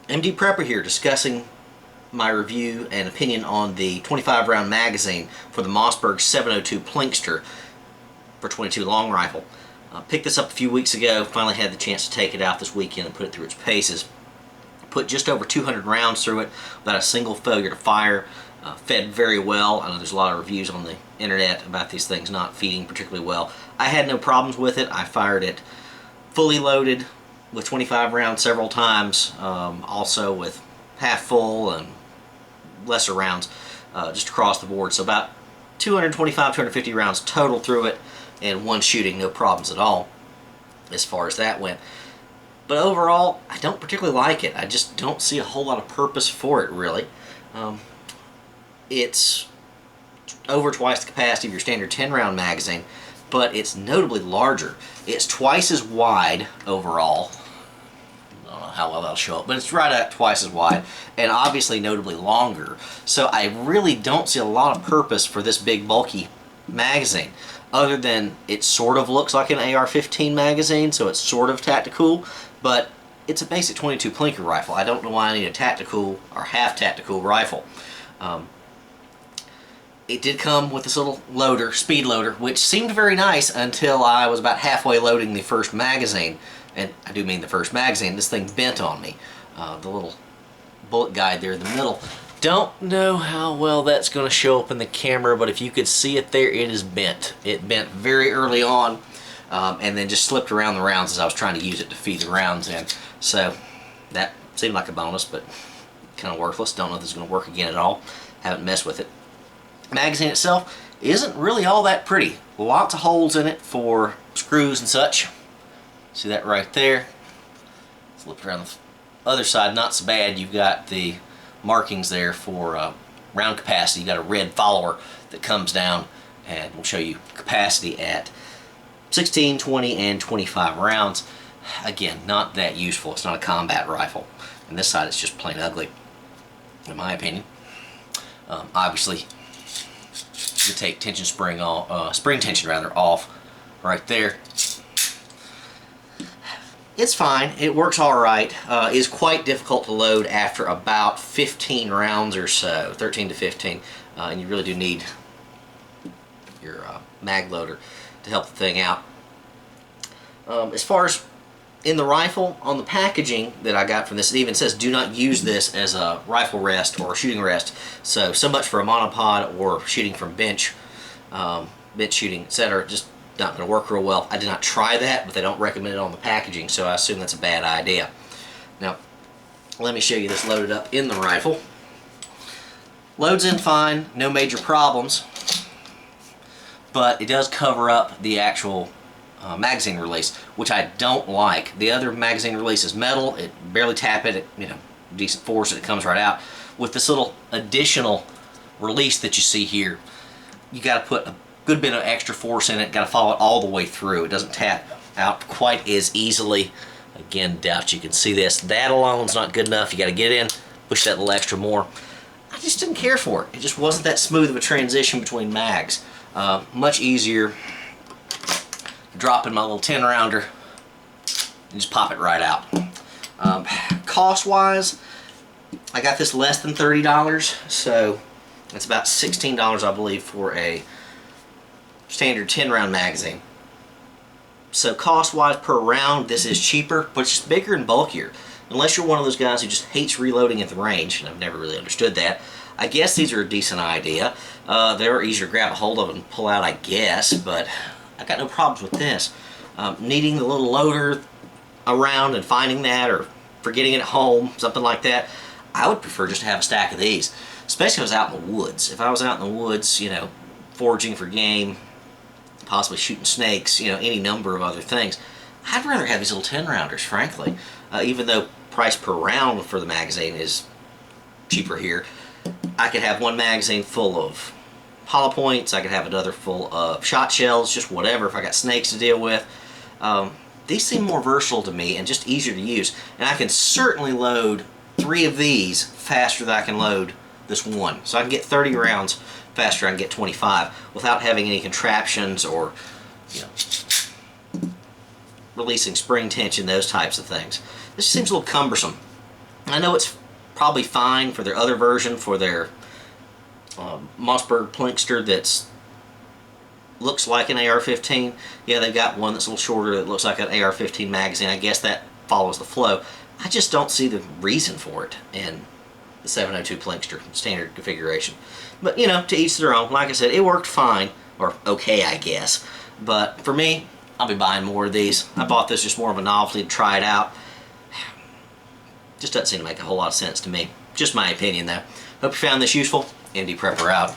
MD Prepper here, discussing my review and opinion on the 25 round magazine for the Mossberg 702 Plinkster for 22 long rifle. Picked this up a few weeks ago, finally had the chance to take it out this weekend and put it through its paces. Put just over 200 rounds through it without a single failure to fire. Fed very well. I know there's a lot of reviews on the internet about these things not feeding particularly well. I had no problems with it. I fired it fully loaded with 25 rounds several times, also with half full and lesser rounds, just across the board. So about 225, 250 rounds total through it, and one shooting, no problems at all as far as that went. But overall, I don't particularly like it. I just don't see a whole lot of purpose for it, really. It's over twice the capacity of your standard 10-round magazine, but it's notably larger. It's twice as wide overall. I don't know how well that'll show up, but it's right at twice as wide, and obviously notably longer. So I really don't see a lot of purpose for this big, bulky magazine, other than it sort of looks like an AR-15 magazine, so it's sort of tactical, but it's a basic 22 Plinker rifle. I don't know why I need a tactical or half-tactical rifle. It did come with this little loader, speed loader, which seemed very nice until I was about halfway loading the first magazine. And I do mean the first magazine. This thing bent on me. The little bullet guide there in the middle. Don't know how well that's going to show up in the camera, but if you could see it there, it is bent. It bent very early on, and then just slipped around the rounds as I was trying to use it to feed the rounds in. So that seemed like a bonus, but kind of worthless. Don't know if this is going to work again at all. Haven't messed with it. The magazine itself isn't really all that pretty. Lots of holes in it for screws and such. See that right there? Flip around the other side, not so bad. You've got the markings there for round capacity. You've got a red follower that comes down and will show you capacity at 16, 20, and 25 rounds. Again, not that useful. It's not a combat rifle. And this side it's just plain ugly, in my opinion. Obviously, you take tension spring off, spring tension rather off right there. It's fine. It works all right. It's quite difficult to load after about 15 rounds or so, 13 to 15, and you really do need your mag loader to help the thing out. As far as in the rifle, on the packaging that I got from this, it even says do not use this as a rifle rest or a shooting rest. So much for a monopod or shooting from bench shooting, etc. Just not going to work real well. I did not try that, but they don't recommend it on the packaging, so I assume that's a bad idea. Now, let me show you this loaded up in the rifle. Loads in fine, no major problems, but it does cover up the actual magazine release, which I don't like. The other magazine release is metal. It barely tap it, decent force, and it comes right out. With this little additional release that you see here, you got to put a good bit of extra force in it. Got to follow it all the way through. It doesn't tap out quite as easily. Again, doubt you can see this. That alone is not good enough. You got to get in, push that little extra more. I just didn't care for it. It just wasn't that smooth of a transition between mags. Much easier drop in my little 10-rounder and just pop it right out. Cost-wise, I got this less than $30, so it's about $16, I believe, for a standard 10-round magazine. So cost-wise per round, this is cheaper, but it's just bigger and bulkier. Unless you're one of those guys who just hates reloading at the range, and I've never really understood that, I guess these are a decent idea. They're easier to grab a hold of and pull out, I guess, but I got no problems with this. Needing the little loader around and finding that, or forgetting it at home, something like that, I would prefer just to have a stack of these, especially if I was out in the woods. If I was out in the woods, foraging for game, possibly shooting snakes, any number of other things, I'd rather have these little 10-rounders, frankly. Even though price per round for the magazine is cheaper here, I could have one magazine full of hollow points, I could have another full of shot shells, just whatever, if I got snakes to deal with. These seem more versatile to me and just easier to use. And I can certainly load 3 of these faster than I can load this one. So I can get 30 rounds faster, I can get 25 without having any contraptions or releasing spring tension, those types of things. This seems a little cumbersome. I know it's probably fine for their other version, for their Mossberg Plinkster that's looks like an AR-15. Yeah, they've got one that's a little shorter that looks like an AR-15 magazine. I guess that follows the flow. I just don't see the reason for it in the 702 Plinkster standard configuration. But, you know, to each their own. Like I said, it worked fine, or okay, I guess. But for me, I'll be buying more of these. I bought this just more of a novelty to try it out. Just doesn't seem to make a whole lot of sense to me. Just my opinion, though. Hope you found this useful. MD Prepper out.